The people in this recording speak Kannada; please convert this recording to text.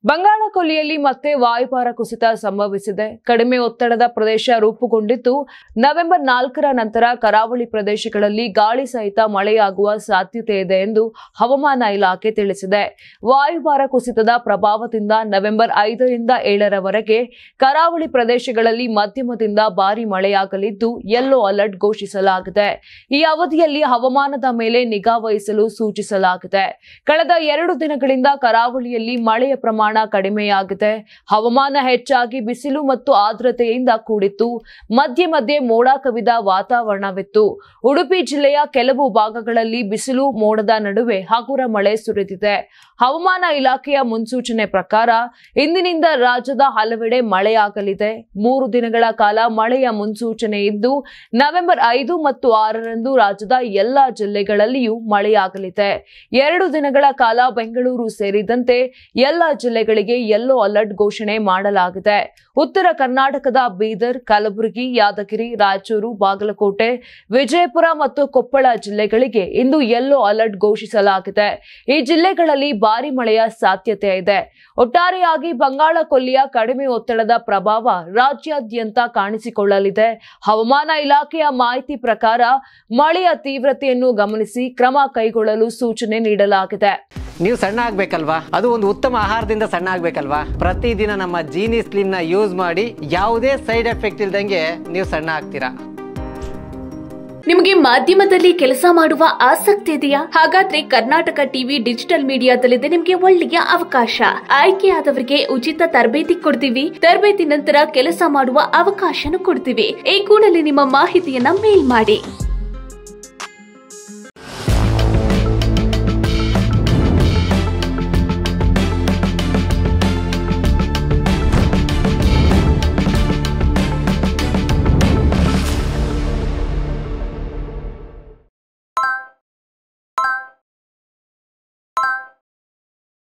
ಬಂಗಾಳಕೊಲ್ಲಿಯಲ್ಲಿ ಮತ್ತೆ ವಾಯುಭಾರ ಕುಸಿತ ಸಂಭವಿಸಿದೆ. ಕಡಿಮೆ ಒತ್ತಡದ ಪ್ರದೇಶ ರೂಪುಗೊಂಡಿದ್ದು, ನವೆಂಬರ್ 4ರ ನಂತರ ಕರಾವಳಿ ಪ್ರದೇಶಗಳಲ್ಲಿ ಗಾಳಿ ಸಹಿತ ಮಳೆಯಾಗುವ ಸಾಧ್ಯತೆ ಇದೆ ಎಂದು ಹವಾಮಾನ ಇಲಾಖೆ ತಿಳಿಸಿದೆ. ವಾಯುಭಾರ ಕುಸಿತದ ಪ್ರಭಾವದಿಂದ ನವೆಂಬರ್ 5ರಿಂದ 7ರವರೆಗೆ ಕರಾವಳಿ ಪ್ರದೇಶಗಳಲ್ಲಿ ಮಧ್ಯಮದಿಂದ ಭಾರಿ ಮಳೆಯಾಗಲಿದ್ದು, ಯೆಲ್ಲೋ ಅಲರ್ಟ್ ಘೋಷಿಸಲಾಗಿದೆ. ಈ ಅವಧಿಯಲ್ಲಿ ಹವಾಮಾನದ ಮೇಲೆ ನಿಗಾ ವಹಿಸಲು ಸೂಚಿಸಲಾಗಿದೆ. ಕಳೆದ 2 ದಿನಗಳಿಂದ ಕರಾವಳಿಯಲ್ಲಿ ಮಳೆಯ ಪ್ರಮಾಣ ಕಡಿಮೆಯಾಗಿದೆ. ಹವಾಮಾನ ಹೆಚ್ಚಾಗಿ ಬಿಸಿಲು ಮತ್ತು ಆರ್ದ್ರತೆಯಿಂದ ಕೂಡಿತ್ತು. ಮಧ್ಯೆ ಮಧ್ಯೆ ಮೋಡ ಕವಿದ ವಾತಾವರಣವಿತ್ತು. ಉಡುಪಿ ಜಿಲ್ಲೆಯ ಕೆಲವು ಭಾಗಗಳಲ್ಲಿ ಬಿಸಿಲು ಮೋಡದ ನಡುವೆ ಹಗುರ ಮಳೆ ಸುರಿದಿದೆ. ಹವಾಮಾನ ಇಲಾಖೆಯ ಮುನ್ಸೂಚನೆ ಪ್ರಕಾರ ಇಂದಿನಿಂದ ರಾಜ್ಯದ ಹಲವೆಡೆ ಮಳೆಯಾಗಲಿದೆ. 3 ದಿನಗಳ ಕಾಲ ಮಳೆಯ ಮುನ್ಸೂಚನೆ ಇದ್ದು, ನವೆಂಬರ್ 5 ಮತ್ತು 6ರಂದು ರಾಜ್ಯದ ಎಲ್ಲಾ ಜಿಲ್ಲೆಗಳಲ್ಲಿಯೂ ಮಳೆಯಾಗಲಿದೆ. 2 ದಿನಗಳ ಕಾಲ ಬೆಂಗಳೂರು ಸೇರಿದಂತೆ ಎಲ್ಲಾ ಜಿಲ್ಲೆಗಳಿಗೆ ಯೆಲ್ಲೋ ಅಲರ್ಟ್ ಘೋಷಣೆ ಮಾಡಲಾಗಿದೆ. ಉತ್ತರ ಕರ್ನಾಟಕದ ಬೀದರ್, ಕಲಬುರಗಿ, ಯಾದಗಿರಿ, ರಾಯಚೂರು, ಬಾಗಲಕೋಟೆ, ವಿಜಯಪುರ ಮತ್ತು ಕೊಪ್ಪಳ ಜಿಲ್ಲೆಗಳಿಗೆ ಇಂದು ಯೆಲ್ಲೋ ಅಲರ್ಟ್ ಘೋಷಿಸಲಾಗಿದೆ. ಈ ಜಿಲ್ಲೆಗಳಲ್ಲಿ ಭಾರಿ ಮಳೆಯ ಸಾಧ್ಯತೆ ಇದೆ. ಒಟ್ಟಾರೆಯಾಗಿ ಬಂಗಾಳಕೊಲ್ಲಿಯ ಕಡಿಮೆ ಒತ್ತಡದ ಪ್ರಭಾವ ರಾಜ್ಯಾದ್ಯಂತ ಕಾಣಿಸಿಕೊಳ್ಳಲಿದೆ. ಹವಾಮಾನ ಇಲಾಖೆಯ ಮಾಹಿತಿ ಪ್ರಕಾರ ಮಳೆಯ ತೀವ್ರತೆಯನ್ನು ಗಮನಿಸಿ ಕ್ರಮ ಕೈಗೊಳ್ಳಲು ಸೂಚನೆ ನೀಡಲಾಗಿದೆ. ನೀವು ಸಣ್ಣ ಆಗ್ಬೇಕಲ್ವಾ? ಅದು ಒಂದು ಉತ್ತಮ ಆಹಾರದಿಂದ ಸಣ್ಣ ಆಗ್ಬೇಕಲ್ವಾ? ಪ್ರತಿದಿನ ನಮ್ಮ ಜೀನಿ ಸ್ಲಿಮ್ ನ ಯೂಸ್ ಮಾಡಿ ಯಾವುದೇ ಸೈಡ್ ಎಫೆಕ್ಟ್ ಇಲ್ದಂಗೆ ನೀವು ಸಣ್ಣ ಆಗ್ತೀರಾ. ನಿಮಗೆ ಮಾಧ್ಯಮದಲ್ಲಿ ಕೆಲಸ ಮಾಡುವ ಆಸಕ್ತಿ ಇದೆಯಾ? ಹಾಗಾದ್ರೆ ಕರ್ನಾಟಕ ಟಿವಿ ಡಿಜಿಟಲ್ ಮೀಡಿಯಾದಲ್ಲಿದೆ ನಿಮಗೆ ಒಳ್ಳೆಯ ಅವಕಾಶ. ಆಯ್ಕೆಯಾದವರಿಗೆ ಉಚಿತ ತರಬೇತಿ ಕೊಡ್ತೀವಿ. ತರಬೇತಿ ನಂತರ ಕೆಲಸ ಮಾಡುವ ಅವಕಾಶನೂ ಕೊಡ್ತೀವಿ. ಈ ಕೂಡಲೇ ನಿಮ್ಮ ಮಾಹಿತಿಯನ್ನ ಮೇಲ್ ಮಾಡಿ.